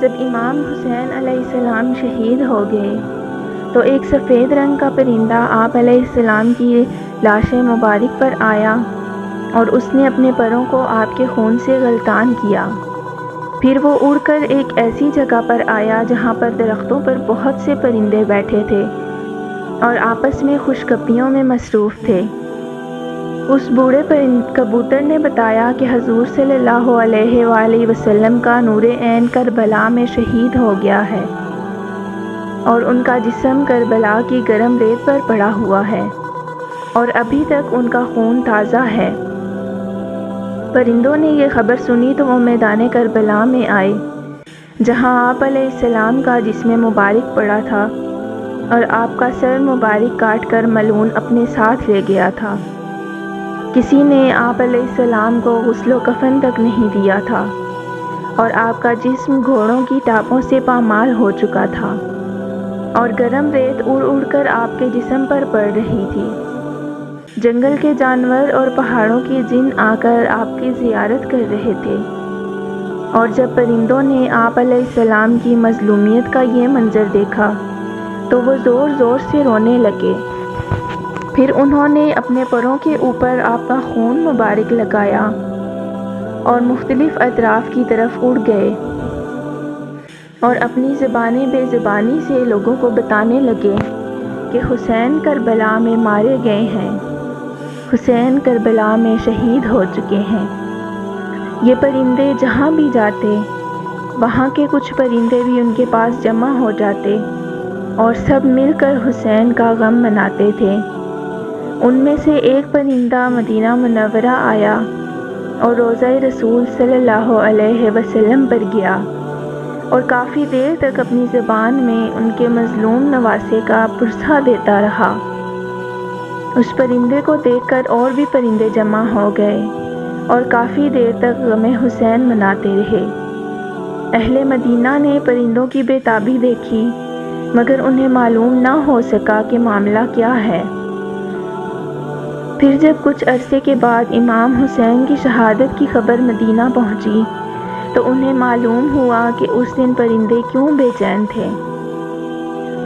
جب امام حسین علیہ السلام شہید ہو گئے تو ایک سفید رنگ کا پرندہ آپ علیہ السلام کی لاش مبارک پر آیا اور اس نے اپنے پروں کو آپ کے خون سے غلطان کیا۔ پھر وہ اڑ کر ایک ایسی جگہ پر آیا جہاں پر درختوں پر بہت سے پرندے بیٹھے تھے اور آپس میں خوشگپیوں میں مصروف تھے۔ اس بوڑھے کبوتر نے بتایا کہ حضور صلی اللہ علیہ وآلہ وسلم کا نور عین کربلا میں شہید ہو گیا ہے اور ان کا جسم کربلا کی گرم ریت پر پڑا ہوا ہے اور ابھی تک ان کا خون تازہ ہے۔ پرندوں نے یہ خبر سنی تو وہ میدان کربلا میں آئے جہاں آپ علیہ السلام کا جسم مبارک پڑا تھا اور آپ کا سر مبارک کاٹ کر ملعون اپنے ساتھ لے گیا تھا۔ کسی نے آپ علیہ السلام کو غسل و کفن تک نہیں دیا تھا اور آپ کا جسم گھوڑوں کی ٹاپوں سے پامال ہو چکا تھا اور گرم ریت اڑ اڑ کر آپ کے جسم پر پڑ رہی تھی۔ جنگل کے جانور اور پہاڑوں کے جن آ کر آپ کی زیارت کر رہے تھے اور جب پرندوں نے آپ علیہ السلام کی مظلومیت کا یہ منظر دیکھا تو وہ زور زور سے رونے لگے۔ پھر انہوں نے اپنے پروں کے اوپر آپ کا خون مبارک لگایا اور مختلف اطراف کی طرف اڑ گئے اور اپنی زبان بے زبانی سے لوگوں کو بتانے لگے کہ حسین کربلا میں مارے گئے ہیں، حسین کربلا میں شہید ہو چکے ہیں۔ یہ پرندے جہاں بھی جاتے وہاں کے کچھ پرندے بھی ان کے پاس جمع ہو جاتے اور سب مل کر حسین کا غم مناتے تھے۔ ان میں سے ایک پرندہ مدینہ منورہ آیا اور روضہ رسول صلی اللہ علیہ وسلم پر گیا اور کافی دیر تک اپنی زبان میں ان کے مظلوم نواسے کا پرسہ دیتا رہا۔ اس پرندے کو دیکھ کر اور بھی پرندے جمع ہو گئے اور کافی دیر تک غم حسین مناتے رہے۔ اہل مدینہ نے پرندوں کی بے تابی دیکھی مگر انہیں معلوم نہ ہو سکا کہ معاملہ کیا ہے۔ پھر جب کچھ عرصے کے بعد امام حسین کی شہادت کی خبر مدینہ پہنچی تو انہیں معلوم ہوا کہ اس دن پرندے کیوں بے چین تھے۔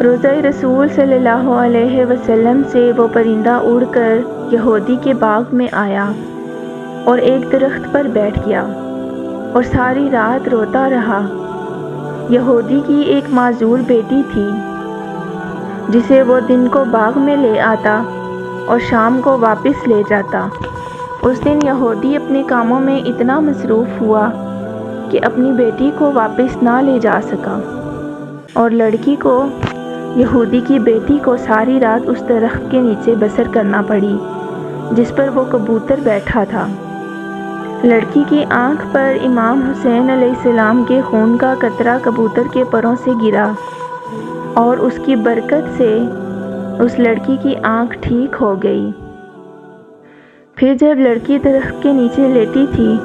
روضہ رسول صلی اللہ علیہ وسلم سے وہ پرندہ اڑ کر یہودی کے باغ میں آیا اور ایک درخت پر بیٹھ گیا اور ساری رات روتا رہا۔ یہودی کی ایک معذور بیٹی تھی جسے وہ دن کو باغ میں لے آتا اور شام کو واپس لے جاتا۔ اس دن یہودی اپنے کاموں میں اتنا مصروف ہوا کہ اپنی بیٹی کو واپس نہ لے جا سکا اور لڑکی کو، یہودی کی بیٹی کو، ساری رات اس درخت کے نیچے بسر کرنا پڑی جس پر وہ کبوتر بیٹھا تھا۔ لڑکی کی آنکھ پر امام حسین علیہ السلام کے خون کا قطرہ کبوتر کے پروں سے گرا اور اس کی برکت سے اس لڑکی کی آنکھ ٹھیک ہو گئی۔ پھر جب لڑکی درخت کے نیچے لیٹی تھی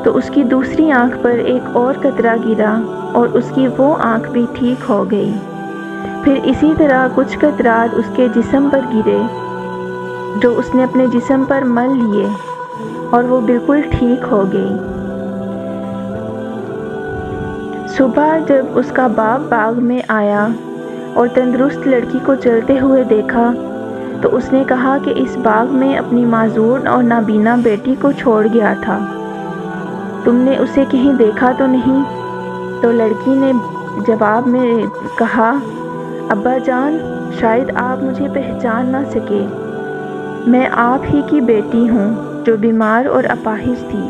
تو اس کی دوسری آنکھ پر ایک اور قطرہ گرا اور اس کی وہ آنکھ بھی ٹھیک ہو گئی۔ پھر اسی طرح کچھ قطرات اس کے جسم پر گرے جو اس نے اپنے جسم پر مل لیے اور وہ بالکل ٹھیک ہو گئی۔ صبح جب اس کا باپ باغ میں آیا اور تندرست لڑکی کو چلتے ہوئے دیکھا تو اس نے کہا کہ اس باغ میں اپنی معذور اور نابینا بیٹی کو چھوڑ گیا تھا، تم نے اسے کہیں دیکھا تو نہیں؟ تو لڑکی نے جواب میں کہا، ابا جان، شاید آپ مجھے پہچان نہ سکے، میں آپ ہی کی بیٹی ہوں جو بیمار اور اپاہج تھی۔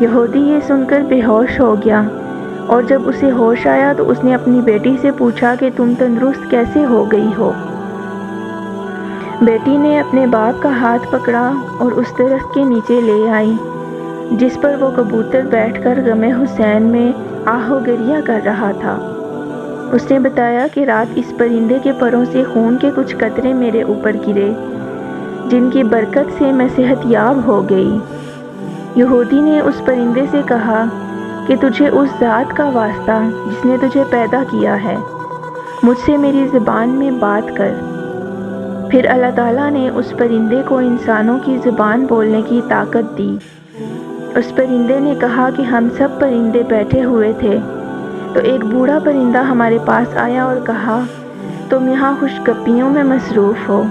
یہودی یہ سن کر بے ہوش ہو گیا اور جب اسے ہوش آیا تو اس نے اپنی بیٹی سے پوچھا کہ تم تندرست کیسے ہو گئی ہو؟ بیٹی نے اپنے باپ کا ہاتھ پکڑا اور اس درخت کے نیچے لے آئی جس پر وہ کبوتر بیٹھ کر غم حسین میں آہ و گریہ کر رہا تھا۔ اس نے بتایا کہ رات اس پرندے کے پروں سے خون کے کچھ قطرے میرے اوپر گرے جن کی برکت سے میں صحت یاب ہو گئی۔ یہودی نے اس پرندے سے کہا کہ تجھے اس ذات کا واسطہ جس نے تجھے پیدا کیا ہے، مجھ سے میری زبان میں بات کر۔ پھر اللہ تعالیٰ نے اس پرندے کو انسانوں کی زبان بولنے کی طاقت دی۔ اس پرندے نے کہا کہ ہم سب پرندے بیٹھے ہوئے تھے تو ایک بوڑھا پرندہ ہمارے پاس آیا اور کہا، تم یہاں خوشگپیوں میں مصروف ہو۔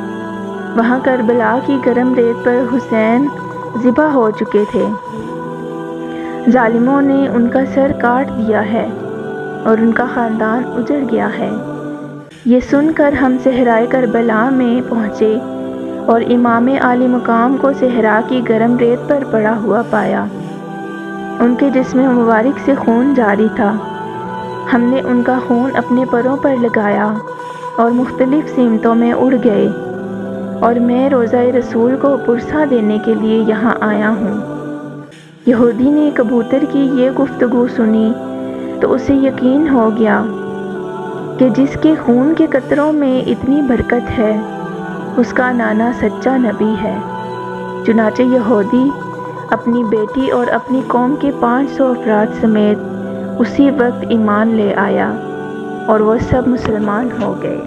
وہاں کربلا کی گرم ریت پر حسین ذبح ہو چکے تھے۔ ظالموں نے ان کا سر کاٹ دیا ہے اور ان کا خاندان اجڑ گیا ہے۔ یہ سن کر ہم صحرائے کربلا میں پہنچے اور امام عالی مقام کو صحرا کی گرم ریت پر پڑا ہوا پایا۔ ان کے جسم مبارک سے خون جاری تھا۔ ہم نے ان کا خون اپنے پروں پر لگایا اور مختلف سمتوں میں اڑ گئے، اور میں روضہ رسول کو پرسہ دینے کے لیے یہاں آیا ہوں۔ یہودی نے کبوتر کی یہ گفتگو سنی تو اسے یقین ہو گیا کہ جس کے خون کے قطروں میں اتنی برکت ہے، اس کا نانا سچا نبی ہے۔ چنانچہ یہودی اپنی بیٹی اور اپنی قوم کے 500 افراد سمیت اسی وقت ایمان لے آیا اور وہ سب مسلمان ہو گئے۔